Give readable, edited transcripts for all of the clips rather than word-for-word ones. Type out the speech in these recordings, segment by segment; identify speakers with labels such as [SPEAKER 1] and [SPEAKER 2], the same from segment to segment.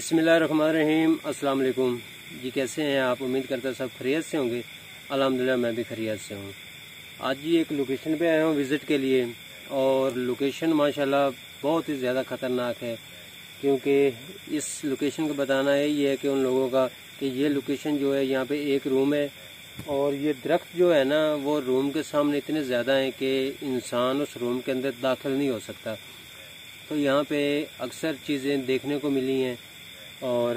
[SPEAKER 1] बिस्मिल्लाहिर्रहमानिर्रहीम। अस्सलाम वालेकुम जी, कैसे हैं आप? उम्मीद करता सब खैरियत से होंगे। अल्हम्दुलिल्लाह मैं भी खैरियत से हूँ। आज जी एक लोकेशन पे आया हूँ विज़िट के लिए, और लोकेशन माशाल्लाह बहुत ही ज़्यादा ख़तरनाक है। क्योंकि इस लोकेशन का बताना यही है कि उन लोगों का कि ये लोकेशन जो है यहाँ पे एक रूम है, और ये दरख्त जो है ना वो रूम के सामने इतने ज़्यादा हैं कि इंसान उस रूम के अंदर दाखिल नहीं हो सकता। तो यहाँ पे अक्सर चीज़ें देखने को मिली हैं, और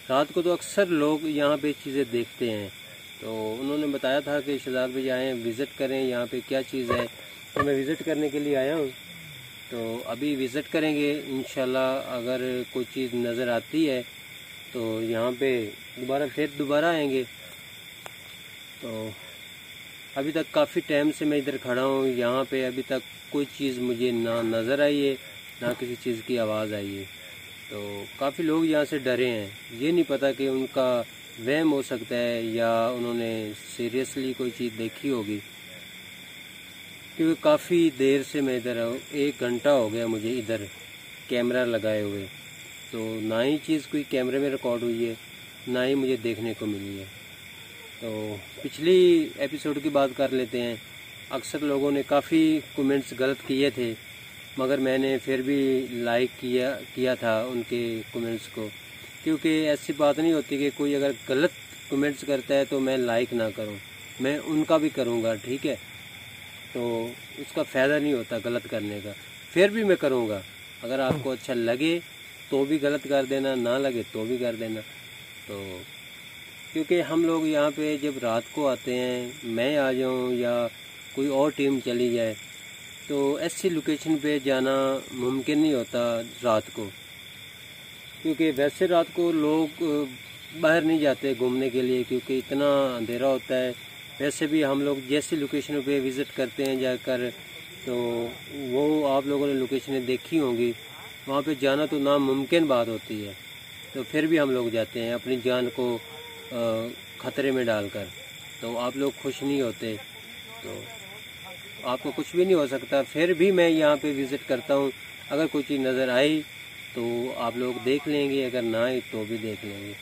[SPEAKER 1] रात को तो अक्सर लोग यहाँ पे चीज़ें देखते हैं। तो उन्होंने बताया था कि शहजाद भाई आएँ विज़िट करें यहाँ पे क्या चीज़ है, तो मैं विज़िट करने के लिए आया हूँ। तो अभी विज़िट करेंगे इंशाल्लाह। अगर कोई चीज़ नज़र आती है तो यहाँ पे दोबारा आएंगे। तो अभी तक काफ़ी टाइम से मैं इधर खड़ा हूँ, यहाँ पे अभी तक कोई चीज़ मुझे ना नज़र आई है, ना किसी चीज़ की आवाज़ आई है। तो काफ़ी लोग यहाँ से डरे हैं। ये नहीं पता कि उनका वहम हो सकता है या उन्होंने सीरियसली कोई चीज़ देखी होगी, क्योंकि काफ़ी देर से मैं इधर हूँ। 1 घंटा हो गया मुझे इधर कैमरा लगाए हुए। तो ना ही चीज़ कोई कैमरे में रिकॉर्ड हुई है, ना ही मुझे देखने को मिली है। तो पिछली एपिसोड की बात कर लेते हैं। अक्सर लोगों ने काफ़ी कमेंट्स गलत किए थे, मगर मैंने फिर भी लाइक किया था उनके कमेंट्स को, क्योंकि ऐसी बात नहीं होती कि कोई अगर गलत कमेंट्स करता है तो मैं लाइक ना करूं, मैं उनका भी करूंगा, ठीक है। तो उसका फ़ायदा नहीं होता गलत करने का, फिर भी मैं करूंगा। अगर आपको अच्छा लगे तो भी गलत कर देना, ना लगे तो भी कर देना। तो क्योंकि हम लोग यहाँ पे जब रात को आते हैं, मैं आ जाऊँ या कोई और टीम चली जाए, तो ऐसी लोकेशन पे जाना मुमकिन नहीं होता रात को। क्योंकि वैसे रात को लोग बाहर नहीं जाते घूमने के लिए, क्योंकि इतना अंधेरा होता है। वैसे भी हम लोग जैसी लोकेशनों पे विज़िट करते हैं जाकर, तो वो आप लोगों ने लोकेशनें देखी होंगी, वहाँ पे जाना तो नामुमकिन बात होती है। तो फिर भी हम लोग जाते हैं अपनी जान को ख़तरे में डालकर। तो आप लोग खुश नहीं होते, तो आपको कुछ भी नहीं हो सकता। फिर भी मैं यहाँ पे विज़िट करता हूँ। अगर कोई चीज़ नज़र आई तो आप लोग देख लेंगे, अगर ना आई तो भी देख लेंगे।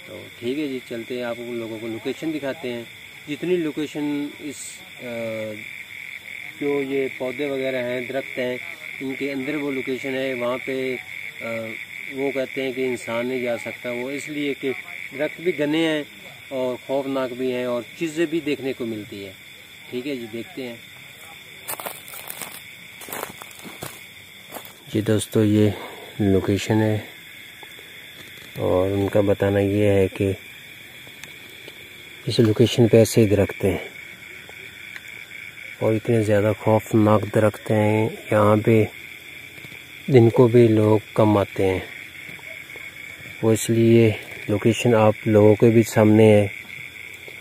[SPEAKER 1] तो ठीक है जी, चलते हैं, आप लोगों को लोकेशन दिखाते हैं। जितनी लोकेशन इस जो ये पौधे वगैरह हैं, दरख्त हैं, इनके अंदर वो लोकेशन है, वहाँ पे वो कहते हैं कि इंसान नहीं जा सकता। वो इसलिए कि दरख्त भी घने हैं और खौफनाक भी हैं, और चीज़ें भी देखने को मिलती है। ठीक है जी, देखते हैं जी। दोस्तों ये लोकेशन है, और उनका बताना ये है कि इस लोकेशन पे ऐसे ही दरख्त हैं, और इतने ज़्यादा खौफनाक दरख्त हैं यहाँ पे, दिन को भी लोग कम आते हैं। वो इसलिए लोकेशन आप लोगों के भी सामने है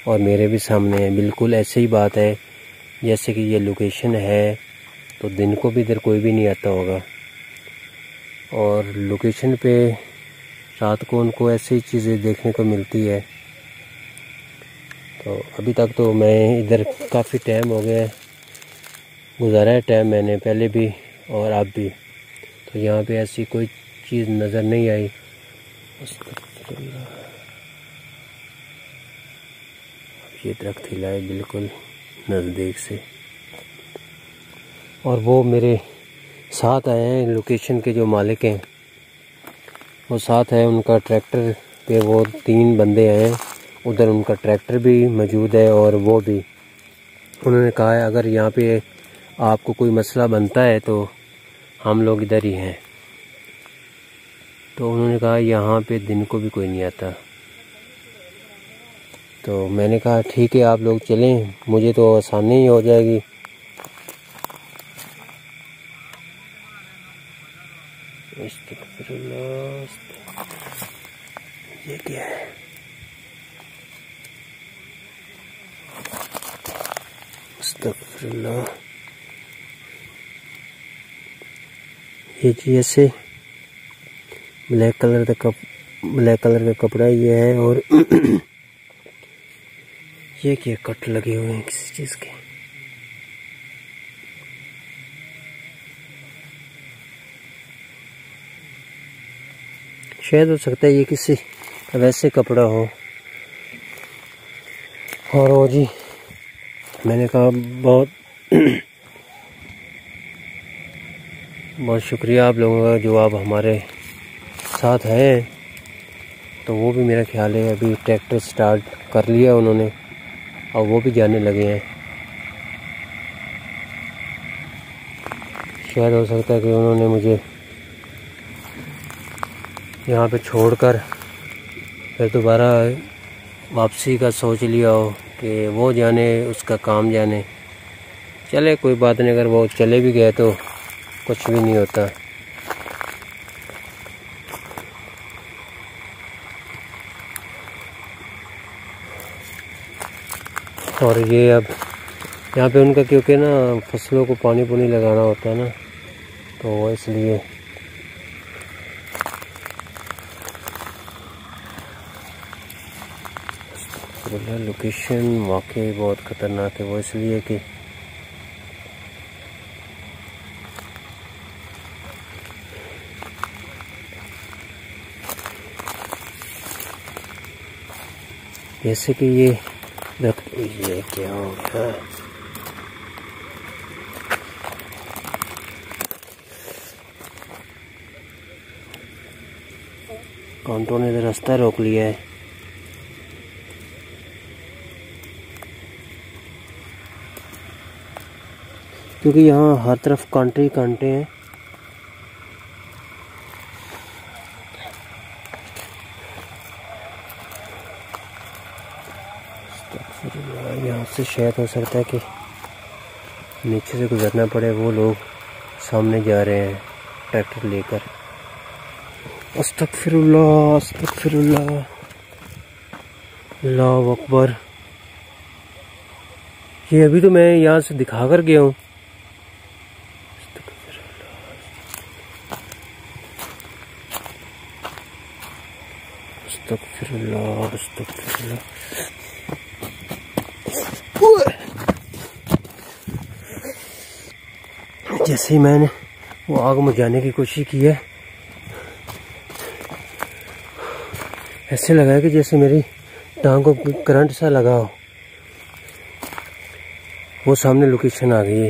[SPEAKER 1] और मेरे भी सामने है। बिल्कुल ऐसे ही बात है जैसे कि ये लोकेशन है तो दिन को भी इधर कोई भी नहीं आता होगा, और लोकेशन पे रात को उनको ऐसी चीज़ें देखने को मिलती है। तो अभी तक तो मैं इधर काफ़ी टाइम हो गया है, गुजारा है टाइम मैंने पहले भी और अब भी। तो यहाँ पे ऐसी कोई चीज़ नज़र नहीं आई। ये दरख्त हिला है बिल्कुल नज़दीक से, और वो मेरे साथ आए हैं लोकेशन के जो मालिक हैं, वो साथ है। उनका ट्रैक्टर पे वो 3 बंदे आए हैं, उधर उनका ट्रैक्टर भी मौजूद है, और वो भी उन्होंने कहा है अगर यहाँ पे आपको कोई मसला बनता है तो हम लोग इधर ही हैं। तो उन्होंने कहा यहाँ पे दिन को भी कोई नहीं आता। तो मैंने कहा ठीक है आप लोग चलें, मुझे तो आसानी ही हो जाएगी। ये क्या है? अस्तगफिरुल्लाह। ये जी ऐसे ब्लैक कलर का कपड़ा ये है, और ये क्या कट लगे हुए हैं किसी चीज़ के। शायद हो सकता है ये किसी वैसे कपड़ा हो। और वो जी मैंने कहा बहुत बहुत शुक्रिया आप लोगों का जो आप हमारे साथ हैं। तो वो भी मेरा ख्याल है अभी ट्रैक्टर स्टार्ट कर लिया उन्होंने और वो भी जाने लगे हैं। शायद हो सकता है कि उन्होंने मुझे यहाँ पे छोड़कर फिर दोबारा वापसी का सोच लिया हो कि वो जाने उसका काम जाने। चले कोई बात नहीं, अगर वो चले भी गए तो कुछ भी नहीं होता। और ये अब यहाँ पे उनका क्योंकि ना फसलों को पानी पुनी लगाना होता है ना, तो इसलिए लोकेशन वाकई बहुत ख़तरनाक है। वो इसलिए कि जैसे कि ये क्या हो गया, कांटों ने रास्ता रोक लिया है। क्योंकि यहाँ हर तरफ कांटे ही कांटे हैं। यहाँ से शायद हो सकता है कि नीचे से गुजरना पड़े। वो लोग सामने जा रहे हैं ट्रैक्टर लेकर। अस्तगफिरुल्लाह अस्तगफिरुल्लाह, अल्लाहु अकबर। ये अभी तो मैं यहाँ से दिखा कर गया हूँ। अस्तगफिरुल्लाह अस्तगफिरुल्लाह। जैसे ही मैंने वो आग बुझाने की कोशिश की है, ऐसे लगा है कि जैसे मेरी टांग को करंट सा लगा हो। वो सामने लोकेशन आ गई है।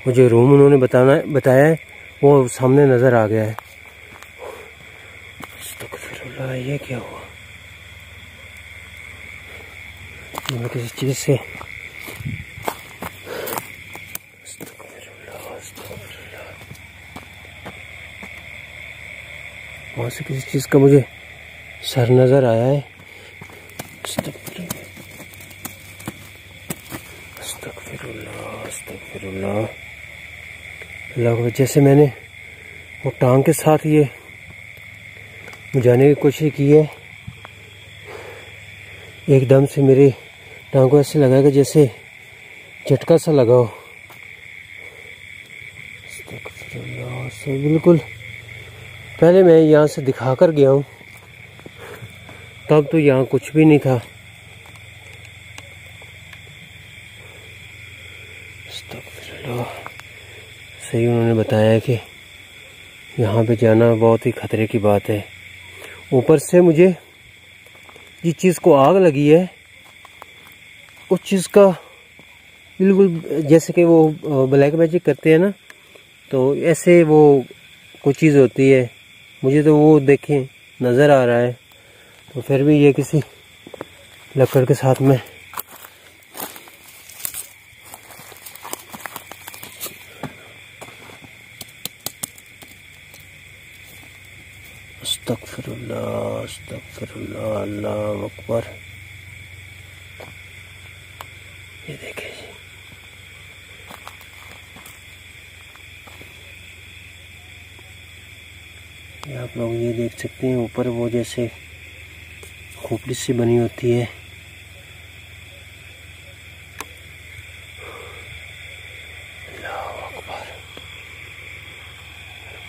[SPEAKER 1] वो जो रूम उन्होंने बताया है वो सामने नज़र आ गया है। अस्तगफिरुल्लाह, ये क्या हुआ? मैं किसी चीज़ से वहाँ से किसी चीज़ का मुझे सर नज़र आया है। अस्तगफिरुल्लाह अस्तगफिरुल्लाह। जैसे मैंने वो टांग के साथ ये बुझाने की कोशिश की है, एकदम से मेरी टांग को ऐसे लगा कि जैसे झटका सा लगा हो। अस्तगफिरुल्लाह। बिल्कुल पहले मैं यहाँ से दिखा कर गया हूँ, तब तो यहाँ कुछ भी नहीं था। सही उन्होंने बताया कि यहाँ पे जाना बहुत ही खतरे की बात है। ऊपर से मुझे जिस चीज़ को आग लगी है उस चीज़ का बिल्कुल जैसे कि वो ब्लैक मैजिक करते हैं ना, तो ऐसे वो कुछ चीज़ होती है। मुझे तो वो देखें नज़र आ रहा है, तो फिर भी ये किसी लकड़ के साथ में अस्तगफिरुल्लाह अस्तगफिरुल्लाह, अल्लाहु अकबर। ये देखें जी, ये आप लोग ये देख सकते हैं ऊपर वो जैसे खोपड़ी सी बनी होती है। अल्लाहु अकबर।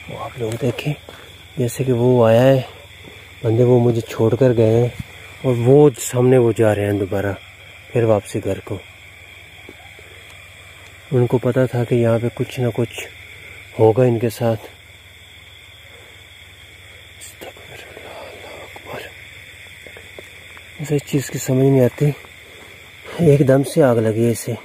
[SPEAKER 1] वो आप लोग देखें जैसे कि वो आया है बंदे, वो मुझे छोड़ कर गए हैं और वो सामने वो जा रहे हैं दोबारा फिर वापसी घर को। उनको पता था कि यहाँ पे कुछ ना कुछ होगा इनके साथ। से इस चीज़ की समझ नहीं आती, एकदम से आग लगी है इसे।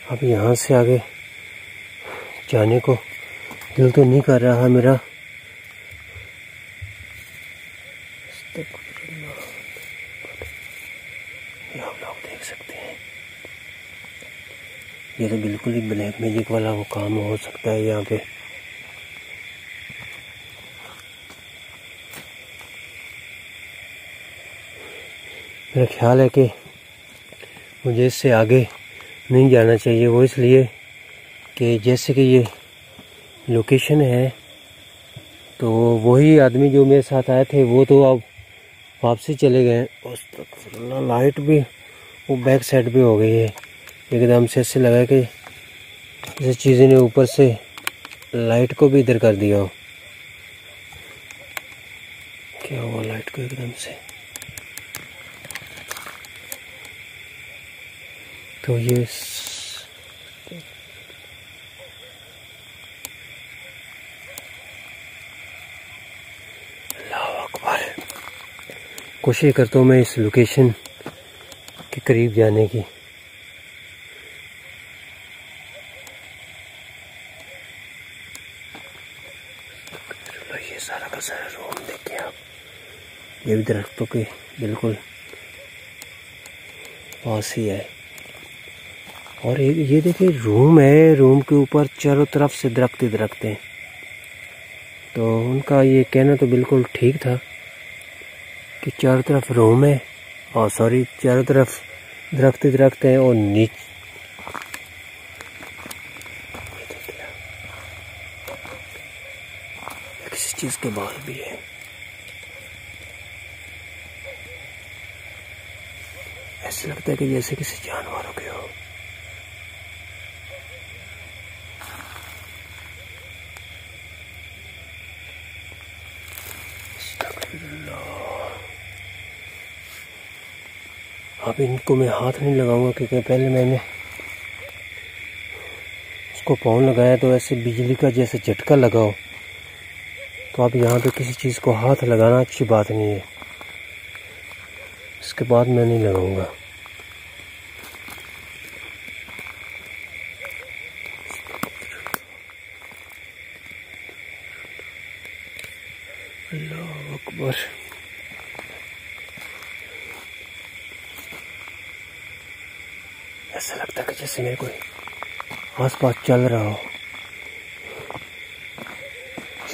[SPEAKER 1] अब यहाँ से आगे जाने को दिल तो नहीं कर रहा मेरा। ये आप लोग देख सकते हैं, ये तो बिल्कुल ही ब्लैक मैजिक वाला वो काम हो सकता है यहाँ पे। मेरा ख्याल है कि मुझे इससे आगे नहीं जाना चाहिए, वो इसलिए कि जैसे कि ये लोकेशन है तो वही आदमी जो मेरे साथ आए थे वो तो अब वापसी चले गए। उस तक लाइट भी वो बैक साइड पे हो गई है, एकदम से ऐसे लगा कि जैसे चीज़ें ने ऊपर से लाइट को भी इधर कर दिया हो। क्या हुआ लाइट को एकदम से? तो ये अल्लाह अकबर। कोशिश करता हूँ मैं इस लोकेशन के करीब जाने की। ये सारा का सारा रूम देखिए आप, ये भी दरख्तों के बिल्कुल पास ही है। और ये देखिए रूम है, रूम के ऊपर चारों तरफ से दरख्त ही दरख्त हैं। तो उनका ये कहना तो बिल्कुल ठीक था कि चारों तरफ रूम है और सॉरी चारों तरफ दरख्त ही दरख्त हैं और नीचे किसी चीज़ के बाल भी है। ऐसा लगता है कि जैसे किसी जानवरों के हो। अब इनको मैं हाथ नहीं लगाऊंगा क्योंकि पहले मैंने उसको पाँव लगाया तो ऐसे बिजली का जैसे झटका लगाओ, तो अब यहाँ पे किसी चीज़ को हाथ लगाना अच्छी बात नहीं है। इसके बाद मैं नहीं लगाऊंगा। अल्लाह अकबर। ऐसा लगता है कि जैसे मेरे कोई आसपास चल रहा हो।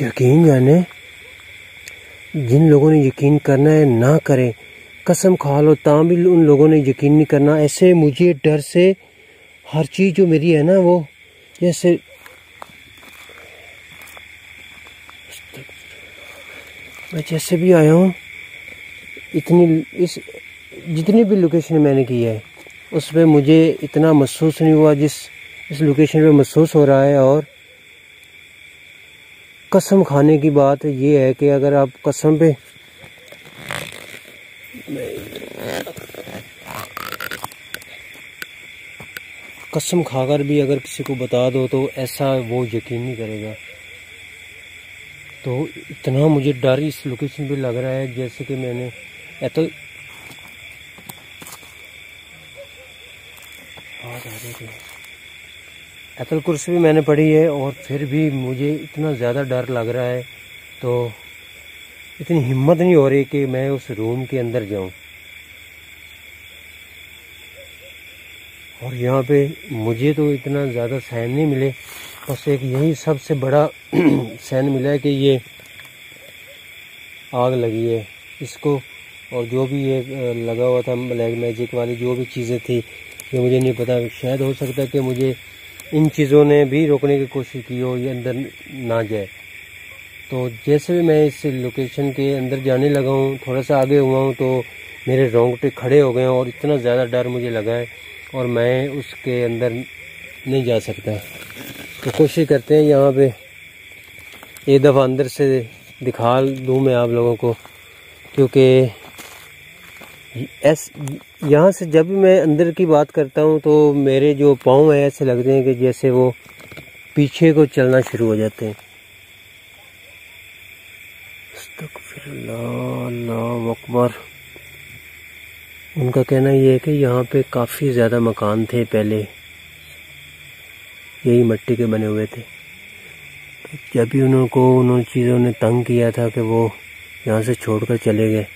[SPEAKER 1] यकीन जाने जिन लोगों ने यकीन करना है ना करें, कसम खा लो तां भी उन लोगों ने यकीन नहीं करना। ऐसे मुझे डर से हर चीज़ जो मेरी है ना वो जैसे मैं जैसे भी आया हूँ जितनी भी लोकेशन मैंने की है उस पर मुझे इतना महसूस नहीं हुआ जिस इस लोकेशन पे महसूस हो रहा है। और कसम खाने की बात ये है कि अगर आप कसम पे कसम खाकर भी अगर किसी को बता दो तो ऐसा वो यकीन नहीं करेगा। तो इतना मुझे डर इस लोकेशन पे लग रहा है जैसे कि मैंने एतल कुर्सी भी मैंने पढ़ी है और फिर भी मुझे इतना ज़्यादा डर लग रहा है, तो इतनी हिम्मत नहीं हो रही कि मैं उस रूम के अंदर जाऊं। और यहाँ पे मुझे तो इतना ज़्यादा सहन नहीं मिले, बस एक यही सबसे बड़ा सहन मिला है कि ये आग लगी है इसको। और जो भी ये लगा हुआ था ब्लैक मैजिक वाली जो भी चीज़ें थी ये मुझे नहीं पता, शायद हो सकता है कि मुझे इन चीज़ों ने भी रोकने की कोशिश की हो ये अंदर ना जाए। तो जैसे भी मैं इस लोकेशन के अंदर जाने लगा हूँ, थोड़ा सा आगे हुआ हूँ तो मेरे रोंगटे खड़े हो गए हैं और इतना ज़्यादा डर मुझे लगा है और मैं उसके अंदर नहीं जा सकता। तो कोशिश करते हैं यहाँ पे एक दफ़ा अंदर से दिखा दूँ मैं आप लोगों को, क्योंकि यहाँ से जब भी मैं अंदर की बात करता हूँ तो मेरे जो पाँव हैं ऐसे लगते हैं कि जैसे वो पीछे को चलना शुरू हो जाते हैं। अल्लाहु अकबर। उनका कहना ये है कि यहाँ पे काफ़ी ज़्यादा मकान थे पहले, यही मिट्टी के बने हुए थे। तो जब भी उन चीज़ों ने तंग किया था कि वो यहाँ से छोड़कर चले गए।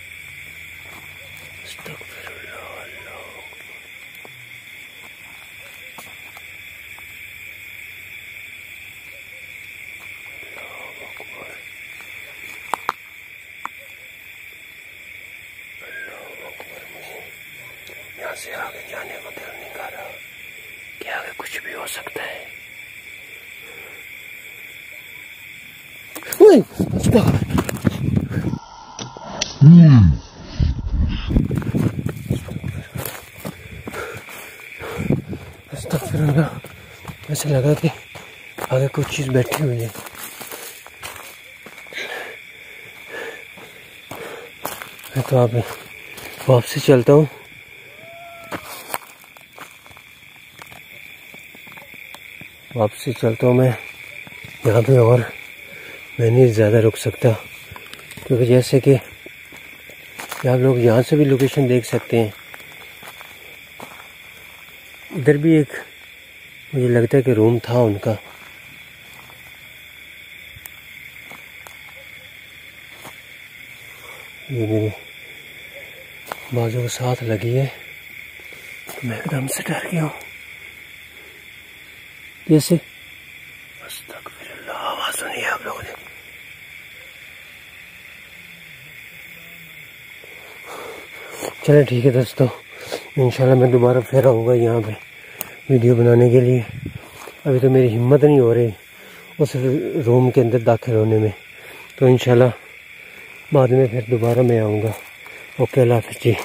[SPEAKER 1] यहाँ से आगे जाने को दिल नहीं कर रहा कि आगे कुछ भी हो सकता है। ऐसा लगा कि आगे कुछ चीज़ बैठी हुई है। मैं तो आप वापसी चलता हूँ। मैं यहाँ पे, और मैं नहीं ज़्यादा रुक सकता, क्योंकि जैसे कि आप लोग यहाँ से भी लोकेशन देख सकते हैं। इधर भी एक मुझे लगता है कि रूम था उनका। ये मेरी बाजू के साथ लगी है तो मैं एकदम से डर गया हूँ। जैसे अस्तगफिरुल्लाह, आवाज़ सुनी है आप लोगों ने? चलो ठीक है दोस्तों, इंशाल्लाह मैं दोबारा फिर आऊँगा यहाँ पे वीडियो बनाने के लिए। अभी तो मेरी हिम्मत नहीं हो रही उस रूम के अंदर दाखिल होने में, तो इंशाल्लाह बाद में फिर दोबारा मैं आऊँगा। ओके, अल्लाह हाफ़िज़ जी।